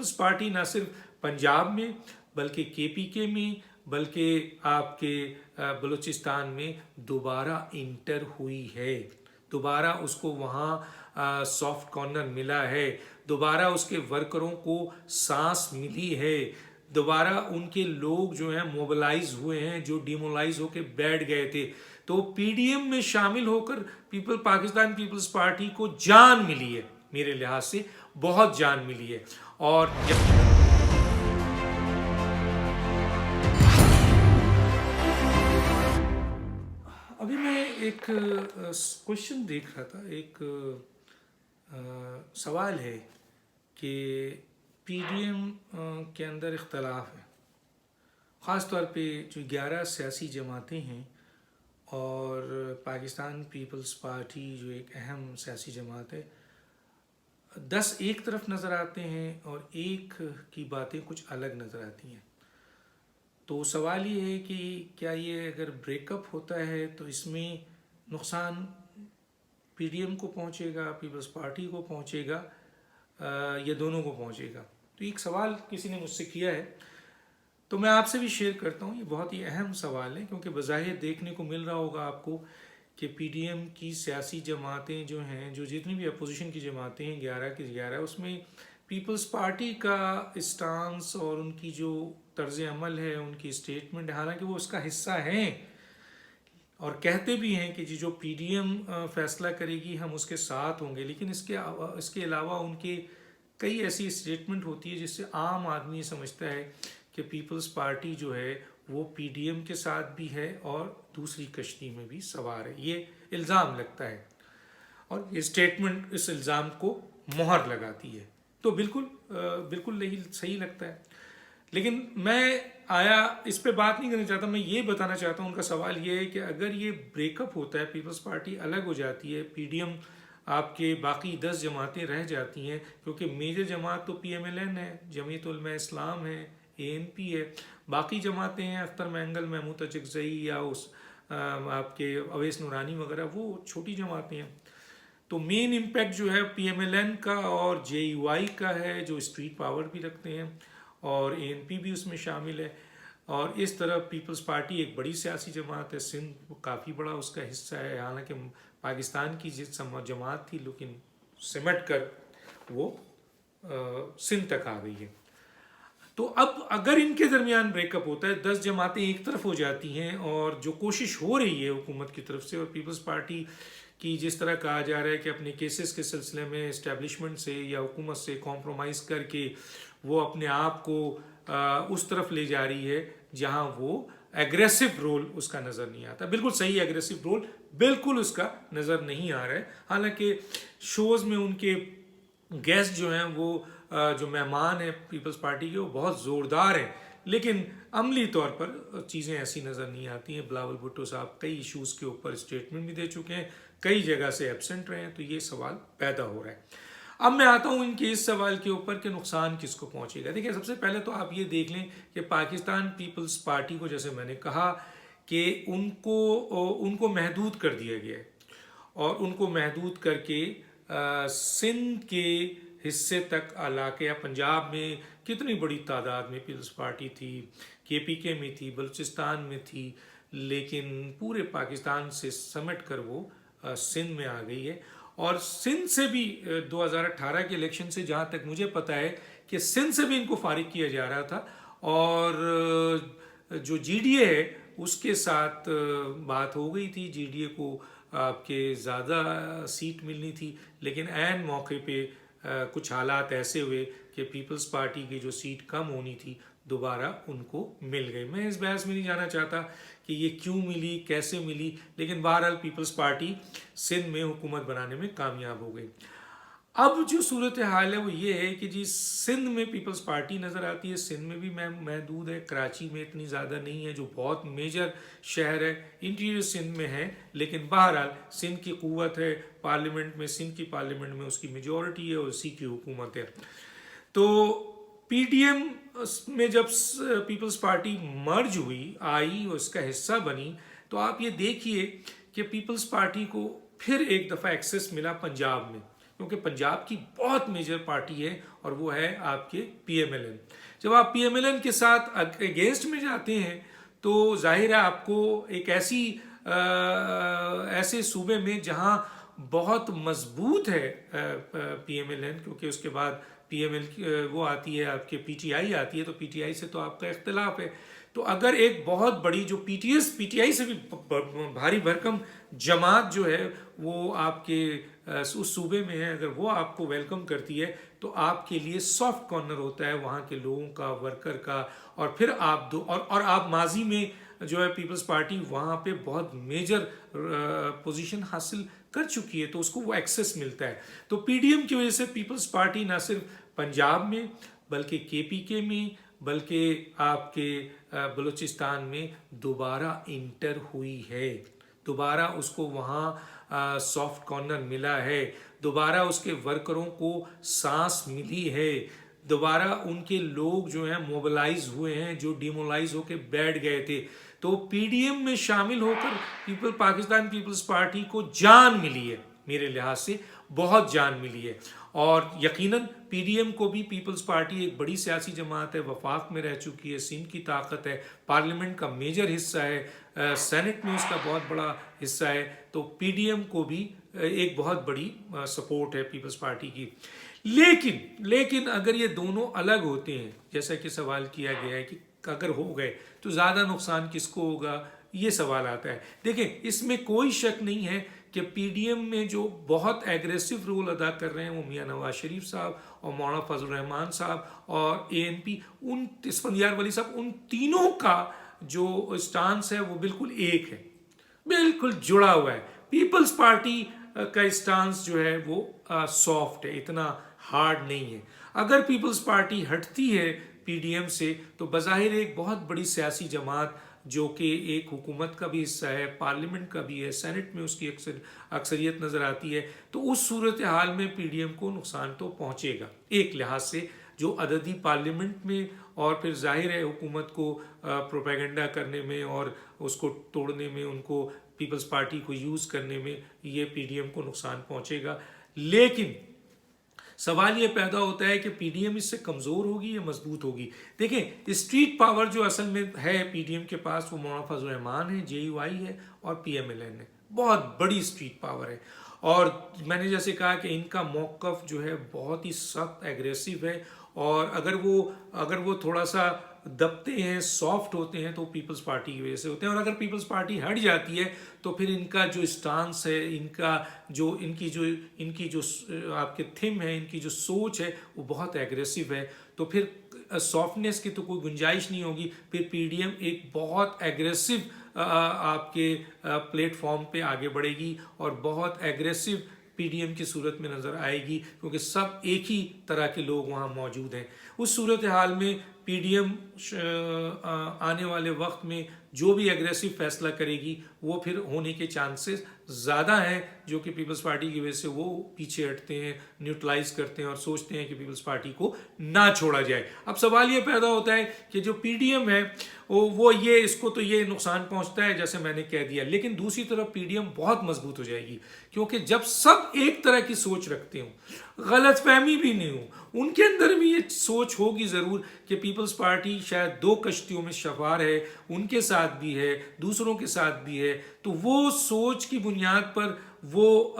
Peoples party نہ صرف پنجاب میں بلکہ KPK میں بلکہ آپ کے بلوچستان میں دوبارہ انٹر ہوئی ہے، دوبارہ اس کو وہاں سافٹ کارنر ملا ہے، دوبارہ اس کے ورکروں کو سانس ملی ہے، دوبارہ ان کے لوگ جو ہیں موبلائز ہوئے ہیں جو ڈیمولائز ہو کے بیٹھ گئے تھے۔ تو PDM میں شامل ہو کر پاکستان پیپلز پارٹی کو جان ملی ہے، میرے لحاظ سے بہت جان ملی ہے۔ اور ابھی میں ایک کوشچن دیکھ رہا تھا، ایک سوال ہے کہ PDM کے اندر اختلاف ہے، خاص طور پہ جو 11 سیاسی جماعتیں ہیں اور پاکستان پیپلز پارٹی جو ایک اہم سیاسی جماعت ہے، 10 ایک طرف نظر آتے ہیں اور ایک کی باتیں کچھ الگ نظر آتی ہیں۔ تو سوال یہ ہے کہ کیا یہ اگر بریک اپ ہوتا ہے تو اس میں نقصان PDM کو پہنچے گا، پیپلز پارٹی کو پہنچے گا یا دونوں کو پہنچے گا؟ تو ایک سوال کسی نے مجھ سے کیا ہے تو میں آپ سے بھی شیئر کرتا ہوں۔ یہ بہت ہی اہم سوال ہے کیونکہ بظاہر دیکھنے کو مل رہا ہوگا آپ کو کہ PDM کی سیاسی جماعتیں جو ہیں، جو جتنی بھی اپوزیشن کی جماعتیں ہیں 11 کی 11، اس میں پیپلز پارٹی کا اسٹانس اور ان کی جو طرز عمل ہے، ان کی اسٹیٹمنٹ، حالانکہ وہ اس کا حصہ ہیں اور کہتے بھی ہیں کہ جو PDM فیصلہ کرے گی ہم اس کے ساتھ ہوں گے، لیکن اس کے علاوہ ان کے کئی ایسی اسٹیٹمنٹ ہوتی ہے جس سے عام آدمی سمجھتا ہے کہ پیپلز پارٹی جو ہے وہ PDM کے ساتھ بھی ہے اور دوسری کشتی میں بھی سوار ہے، یہ الزام لگتا ہے اور یہ اسٹیٹمنٹ اس الزام کو مہر لگاتی ہے۔ تو بالکل نہیں صحیح لگتا ہے، لیکن میں اس پہ بات نہیں کرنا چاہتا۔ میں یہ بتانا چاہتا ہوں، ان کا سوال یہ ہے کہ اگر یہ بریک اپ ہوتا ہے، پیپلز پارٹی الگ ہو جاتی ہے، PDM آپ کے باقی 10 جماعتیں رہ جاتی ہیں، کیونکہ میجر جماعت تو PMLN ہے، جمعیت علماء اسلام ہے، ANP ہے، باقی جماعتیں ہیں اختر مینگل، محمود اچکزئی یا آپ کے اویس نورانی وغیرہ، وہ چھوٹی جماعتیں ہیں۔ تو مین امپیکٹ جو ہے PMLN کا اور JUI کا ہے، جو اسٹریٹ پاور بھی رکھتے ہیں، اور ANP بھی اس میں شامل ہے۔ اور اس طرح پیپلز پارٹی ایک بڑی سیاسی جماعت ہے، سندھ کافی بڑا اس کا حصہ ہے، حالانکہ پاکستان کی جماعت تھی لیکن سمٹ کر وہ سندھ تک آ گئی ہے۔ تو اب اگر ان کے درمیان بریک اپ ہوتا ہے، 10 جماعتیں ایک طرف ہو جاتی ہیں، اور جو کوشش ہو رہی ہے حکومت کی طرف سے اور پیپلز پارٹی کی جس طرح کہا جا رہا ہے کہ اپنے کیسز کے سلسلے میں اسٹیبلشمنٹ سے یا حکومت سے کمپرومائز کر کے وہ اپنے آپ کو اس طرف لے جا رہی ہے جہاں وہ ایگریسو رول اس کا نظر نہیں آتا، بالکل صحیح ایگریسو رول بالکل اس کا نظر نہیں آ رہا ہے۔ حالانکہ شوز میں ان کے گیسٹ جو ہیں، وہ جو مہمان ہیں پیپلز پارٹی کے، وہ بہت زوردار ہیں، لیکن عملی طور پر چیزیں ایسی نظر نہیں آتی ہیں۔ بلاول بھٹو صاحب کئی ایشوز کے اوپر اسٹیٹمنٹ بھی دے چکے ہیں، کئی جگہ سے ایبسنٹ رہے ہیں، تو یہ سوال پیدا ہو رہا ہے۔ اب میں آتا ہوں ان کے اس سوال کے اوپر کہ نقصان کس کو پہنچے گا۔ دیکھیں، سب سے پہلے تو آپ یہ دیکھ لیں کہ پاکستان پیپلز پارٹی کو، جیسے میں نے کہا کہ ان کو محدود کر دیا گیا ہے، اور ان کو محدود کر کے سندھ کے حصے تک علاقے، پنجاب میں کتنی بڑی تعداد میں پیپلز پارٹی تھی، KPK میں تھی، بلوچستان میں تھی، لیکن پورے پاکستان سے سمٹ کر وہ سندھ میں آ گئی ہے۔ اور سندھ سے بھی 2018 کے الیکشن سے جہاں تک مجھے پتہ ہے کہ سندھ سے بھی ان کو فارغ کیا جا رہا تھا، اور جو GDA ہے اس کے ساتھ بات ہو گئی تھی، GDA کو آپ کے زیادہ سیٹ ملنی تھی، لیکن عین موقع پہ کچھ حالات ایسے ہوئے کہ پیپلز پارٹی کی جو سیٹ کم ہونی تھی دوبارہ ان کو مل گئی۔ میں اس بحث میں نہیں جانا چاہتا کہ یہ کیوں ملی، کیسے ملی، لیکن بہرحال پیپلز پارٹی سندھ میں حکومت بنانے میں کامیاب ہو گئی۔ اب جو صورتحال ہے وہ یہ ہے کہ جی سندھ میں پیپلز پارٹی نظر آتی ہے، سندھ میں بھی محدود ہے، کراچی میں اتنی زیادہ نہیں ہے جو بہت میجر شہر ہے، انٹیریئر سندھ میں ہے، لیکن بہرحال سندھ کی قوت ہے پارلیمنٹ میں، سندھ کی پارلیمنٹ میں اس کی میجورٹی ہے اور اسی کی حکومت ہے۔ تو PDM میں جب پیپلز پارٹی مرج ہوئی، آئی اور اس کا حصہ بنی، تو آپ یہ دیکھیے کہ پیپلز پارٹی کو پھر ایک دفعہ ایکسس ملا پنجاب میں، کیونکہ پنجاب کی بہت میجر پارٹی ہے اور وہ ہے آپ کے پی ایم ایل این. جب آپ پی ایم ایل این کے ساتھ اگینسٹ میں جاتے ہیں تو ظاہر ہے آپ کو ایک ایسے صوبے میں جہاں بہت مضبوط ہے پی ایم ایل این، کیونکہ اس کے بعد پی ایم ایل وہ آتی ہے آپ کے پی ٹی آئی آتی ہے، تو پی ٹی آئی سے تو آپ کا اختلاف ہے. تو اگر ایک بہت بڑی جو پی ٹی آئی سے بھی بھاری بھرکم جماعت جو ہے وہ آپ کے اس صوبے میں ہے، اگر وہ آپ کو ویلکم کرتی ہے تو آپ کے لیے سافٹ کارنر ہوتا ہے وہاں کے لوگوں کا، ورکر کا. اور پھر آپ اور آپ ماضی میں جو ہے پیپلز پارٹی وہاں پہ بہت میجر پوزیشن حاصل کر چکی ہے، تو اس کو وہ ایکسیس ملتا ہے. تو پی ڈی ایم کی وجہ سے پیپلز پارٹی نہ صرف پنجاب میں بلکہ کے پی کے میں بلکہ آپ کے بلوچستان میں دوبارہ انٹر ہوئی ہے. دوبارہ اس کو وہاں سافٹ کارنر ملا ہے، دوبارہ اس کے ورکروں کو سانس ملی ہے، دوبارہ ان کے لوگ جو ہیں موبلائز ہوئے ہیں جو ڈیمولائز ہو کے بیٹھ گئے تھے. تو پی ڈی ایم میں شامل ہو کر پاکستان پیپلز پارٹی کو جان ملی ہے، میرے لحاظ سے بہت جان ملی ہے. اور یقیناً پی ڈی ایم کو بھی پیپلز پارٹی ایک بڑی سیاسی جماعت ہے، وفاق میں رہ چکی ہے، سندھ کی طاقت ہے، پارلیمنٹ کا میجر حصہ ہے، سینٹ میں اس کا بہت بڑا حصہ ہے. تو پی ڈی ایم کو بھی ایک بہت بڑی سپورٹ ہے پیپلز پارٹی کی. لیکن اگر یہ دونوں الگ ہوتے ہیں، جیسا کہ سوال کیا گیا ہے کہ اگر ہو گئے تو زیادہ نقصان کس کو ہوگا، یہ سوال آتا ہے. دیکھیں اس میں کوئی شک نہیں ہے کہ پی ڈی ایم میں جو بہت ایگریسو رول ادا کر رہے ہیں وہ میاں نواز شریف صاحب اور مولانا فضل الرحمان صاحب اور اے این پی، ان اسفندیار ولی صاحب، ان تینوں کا جو اسٹانس ہے وہ بالکل ایک ہے، بالکل جڑا ہوا ہے. پیپلز پارٹی کا اسٹانس جو ہے وہ سافٹ ہے، اتنا ہارڈ نہیں ہے. اگر پیپلز پارٹی ہٹتی ہے پی ڈی ایم سے تو بظاہر ایک بہت بڑی سیاسی جماعت جو کہ ایک حکومت کا بھی حصہ ہے، پارلیمنٹ کا بھی ہے، سینٹ میں اس کی اکثریت نظر آتی ہے، تو اس صورتحال میں پی ڈی ایم کو نقصان تو پہنچے گا ایک لحاظ سے، جو عددی پارلیمنٹ میں اور پھر ظاہر ہے حکومت کو پروپیگنڈا کرنے میں اور اس کو توڑنے میں، ان کو پیپلز پارٹی کو یوز کرنے میں یہ پی ڈی ایم کو نقصان پہنچے گا. لیکن سوال یہ پیدا ہوتا ہے کہ پی ڈی ایم اس سے کمزور ہوگی یا مضبوط ہوگی. دیکھیں اسٹریٹ پاور جو اصل میں ہے پی ڈی ایم کے پاس وہ مولانا فضل الرحمان ہے، جے یو آئی ہے اور پی ایم ایل این ہے، بہت بڑی اسٹریٹ پاور ہے. اور میں نے جیسے کہا کہ ان کا موقف جو ہے بہت ہی سخت ایگریسو ہے، اور اگر وہ تھوڑا سا دبتے ہیں، سافٹ ہوتے ہیں تو پیپلز پارٹی کی وجہ سے ہوتے ہیں. اور اگر پیپلز پارٹی ہٹ جاتی ہے تو پھر ان کا جو اسٹانس ہے، ان کی جو آپ کے تھم ہے، ان کی جو سوچ ہے وہ بہت ایگریسو ہے. تو پھر سافٹنیس کی تو کوئی گنجائش نہیں ہوگی. پھر پی ڈی ایم ایک بہت ایگریسو آپ کے پلیٹ فارم پہ آگے بڑھے گی اور بہت ایگریسو پی ڈی ایم کی صورت میں نظر آئے گی، کیونکہ سب ایک ہی طرح کے لوگ وہاں موجود ہیں. اس صورتحال میں پی ڈی ایم آنے والے وقت میں جو بھی ایگریسو فیصلہ کرے گی وہ پھر ہونے کے چانسز زیادہ ہیں، جو کہ پیپلز پارٹی کی وجہ سے وہ پیچھے ہٹتے ہیں، نیوٹرلائز کرتے ہیں اور سوچتے ہیں کہ پیپلز پارٹی کو نہ چھوڑا جائے. اب سوال یہ پیدا ہوتا ہے کہ جو پی ڈی ایم ہے وہ اس کو تو یہ نقصان پہنچتا ہے جیسے میں نے کہہ دیا، لیکن دوسری طرف پی ڈی ایم بہت مضبوط ہو جائے گی، کیونکہ جب سب ایک طرح کی سوچ رکھتے ہوں، غلط فہمی بھی نہیں ہو، ان کے اندر بھی یہ سوچ ہوگی ضرور کہ پیپلز پارٹی شاید دو کشتیوں میں سوار ہے، ان کے ساتھ بھی ہے، دوسروں کے ساتھ بھی ہے. تو وہ سوچ کی بنیاد پر وہ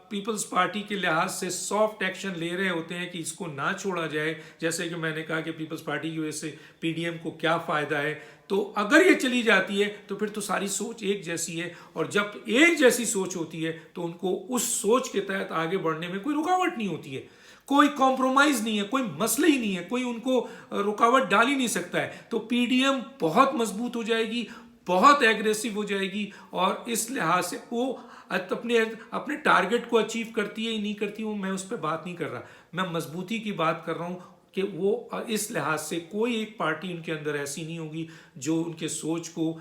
پیپلز پارٹی کے لحاظ سے سافٹ ایکشن لے رہے ہوتے ہیں کہ اس کو نہ چھوڑا جائے. جیسے کہ میں نے کہا کہ پیپلز پارٹی کی وجہ سے پی ڈی ایم کو کیا فائدہ ہے، تو اگر یہ چلی جاتی ہے تو پھر تو ساری سوچ ایک جیسی ہے، اور جب ایک جیسی سوچ ہوتی ہے تو ان کو اس سوچ کے تحت آگے بڑھنے میں کوئی رکاوٹ نہیں ہوتی ہے، کوئی کمپرومائز نہیں ہے، کوئی مسئلہ ہی نہیں ہے، کوئی ان کو رکاوٹ ڈال ہی نہیں سکتا ہے. تو پی ڈی ایم بہت مضبوط ہو جائے گی، بہت ایگریسو ہو جائے گی، اور اس لحاظ سے وہ اپنے ٹارگٹ کو اچیو کرتی ہے یا نہیں کرتی ہے میں اس پہ بات نہیں کر رہا، میں مضبوطی کی بات کر رہا ہوں کہ وہ اس لحاظ سے کوئی ایک پارٹی ان کے اندر ایسی نہیں ہوگی جو ان کے سوچ کو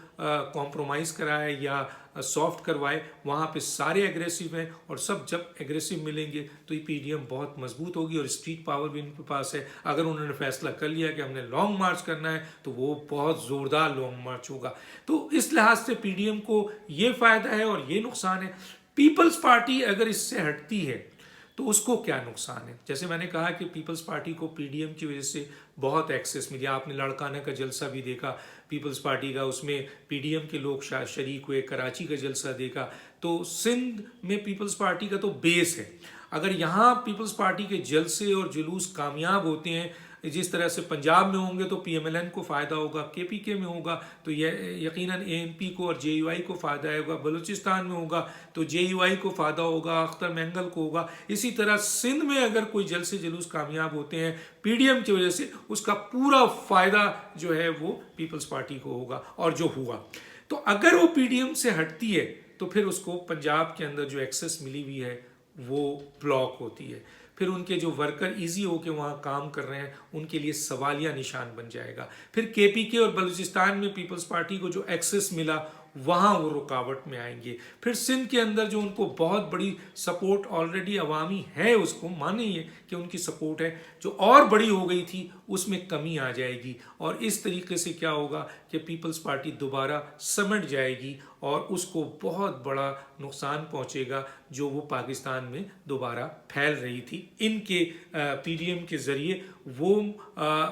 کمپرومائز کرائے یا سافٹ کروائے. وہاں پہ سارے ایگریسو ہیں، اور سب جب ایگریسو ملیں گے تو یہ پی ڈی ایم بہت مضبوط ہوگی، اور اسٹریٹ پاور بھی ان کے پاس ہے. اگر انہوں نے فیصلہ کر لیا کہ ہم نے لانگ مارچ کرنا ہے تو وہ بہت زوردار لانگ مارچ ہوگا. تو اس لحاظ سے پی ڈی ایم کو یہ فائدہ ہے اور یہ نقصان ہے. پیپلز پارٹی اگر اس سے ہٹتی ہے تو اس کو کیا نقصان ہے؟ جیسے میں نے کہا کہ پیپلز پارٹی کو پی ڈی ایم کی وجہ سے بہت ایکسیس ملی. آپ نے لاڑکانہ کا جلسہ بھی دیکھا پیپلز پارٹی کا, اس میں پی ڈی ایم کے لوگ شریک ہوئے. کراچی کا جلسہ دیکھا. تو سندھ میں پیپلز پارٹی کا تو بیس ہے. اگر یہاں پیپلز پارٹی کے جلسے اور جلوس کامیاب ہوتے ہیں جس طرح سے پنجاب میں ہوں گے تو پی ایم ایل این کو فائدہ ہوگا, کے پی کے میں ہوگا تو یقیناً اے این پی کو اور جے یو آئی کو فائدہ ہوگا, بلوچستان میں ہوگا تو جے یو آئی کو فائدہ ہوگا, اختر مینگل کو ہوگا. اسی طرح سندھ میں اگر کوئی جلسے جلوس کامیاب ہوتے ہیں پی ڈی ایم کی وجہ سے اس کا پورا فائدہ جو ہے وہ پیپلز پارٹی کو ہوگا, اور جو ہوا. تو اگر وہ پی ڈی ایم سے ہٹتی ہے تو پھر اس کو پنجاب کے اندر جو ایکسیس ملی ہوئی ہے وہ بلاک ہوتی ہے. پھر ان کے جو ورکر ایزی ہو کے وہاں کام کر رہے ہیں ان کے لیے سوالیہ نشان بن جائے گا. پھر کے پی کے اور بلوچستان میں پیپلز پارٹی کو جو ایکسیس ملا وہاں وہ رکاوٹ میں آئیں گے. پھر سندھ کے اندر جو ان کو بہت بڑی سپورٹ آلریڈی عوامی ہے, اس کو مانے یہ کہ ان کی سپورٹ ہے, جو اور بڑی ہو گئی تھی اس میں کمی آ جائے گی. اور اس طریقے سے کیا ہوگا کہ پیپلز پارٹی دوبارہ سمٹ جائے گی اور اس کو بہت بڑا نقصان پہنچے گا جو وہ پاکستان میں دوبارہ پھیل رہی تھی ان کے پی ڈی ایم کے ذریعے. وہ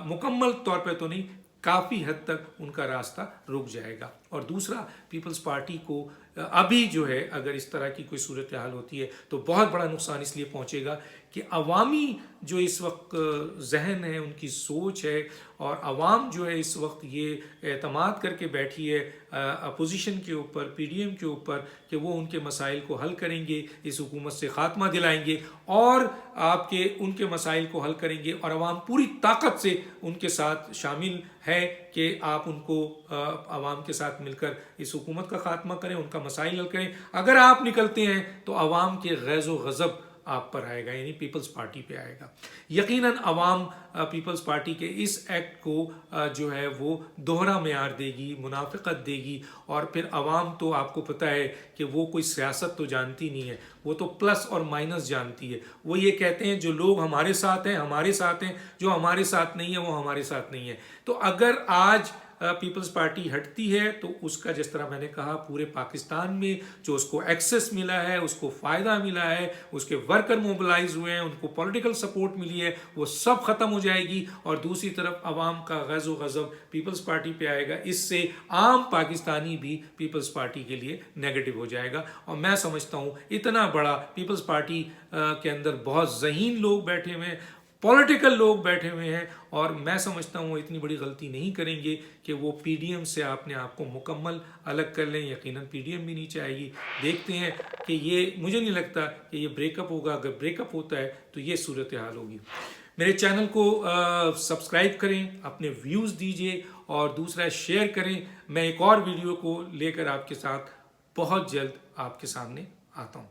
مکمل طور پہ تو نہیں, کافی حد تک ان کا راستہ رک جائے گا. اور دوسرا, پیپلز پارٹی کو ابھی جو ہے اگر اس طرح کی کوئی صورتحال ہوتی ہے تو بہت بڑا نقصان اس لیے پہنچے گا کہ عوامی جو اس وقت ذہن ہے, ان کی سوچ ہے, اور عوام جو ہے اس وقت یہ اعتماد کر کے بیٹھی ہے اپوزیشن کے اوپر, پی ڈی ایم کے اوپر, کہ وہ ان کے مسائل کو حل کریں گے, اس حکومت سے خاتمہ دلائیں گے اور آپ کے ان کے مسائل کو حل کریں گے. اور عوام پوری طاقت سے ان کے ساتھ شامل ہے کہ آپ ان کو عوام کے ساتھ مل کر اس حکومت کا خاتمہ کریں, ان کا مسائل حل کریں. اگر آپ نکلتے ہیں تو عوام کے غیظ و غضب آپ پر آئے گا, یعنی پیپلز پارٹی پہ آئے گا. یقیناً عوام پیپلز پارٹی کے اس ایکٹ کو جو ہے وہ دوہرا معیار دے گی, منافقت دے گی. اور پھر عوام تو آپ کو پتہ ہے کہ وہ کوئی سیاست تو جانتی نہیں ہے, وہ تو پلس اور مائنس جانتی ہے. وہ یہ کہتے ہیں جو لوگ ہمارے ساتھ ہیں ہمارے ساتھ ہیں, جو ہمارے ساتھ نہیں ہے وہ ہمارے ساتھ نہیں ہے. تو اگر آج پیپلز پارٹی ہٹتی ہے تو اس کا, جس طرح میں نے کہا, پورے پاکستان میں جو اس کو ایکسیس ملا ہے, اس کو فائدہ ملا ہے, اس کے ورکر موبلائز ہوئے ہیں, ان کو پولیٹیکل سپورٹ ملی ہے, وہ سب ختم ہو جائے گی. اور دوسری طرف عوام کا غیظ و غضب پیپلز پارٹی پہ آئے گا. اس سے عام پاکستانی بھی پیپلز پارٹی کے لیے نیگیٹو ہو جائے گا. اور میں سمجھتا ہوں اتنا بڑا پیپلز پارٹی کے اندر بہت ذہین لوگ بیٹھے ہوئے ہیں, پولیٹیکل لوگ بیٹھے ہوئے ہیں, اور میں سمجھتا ہوں وہ اتنی بڑی غلطی نہیں کریں گے کہ وہ پی ڈی ایم سے اپنے آپ کو مکمل الگ کر لیں. یقیناً پی ڈی ایم بھی نیچے آئے گی. دیکھتے ہیں کہ یہ, مجھے نہیں لگتا کہ یہ بریک اپ ہوگا. اگر بریک اپ ہوتا ہے تو یہ صورتحال ہوگی. میرے چینل کو سبسکرائب کریں, اپنے ویوز دیجیے, اور دوسرا شیئر کریں. میں ایک اور ویڈیو کو لے کر آپ کے ساتھ بہت جلد آپ کے سامنے آتا ہوں.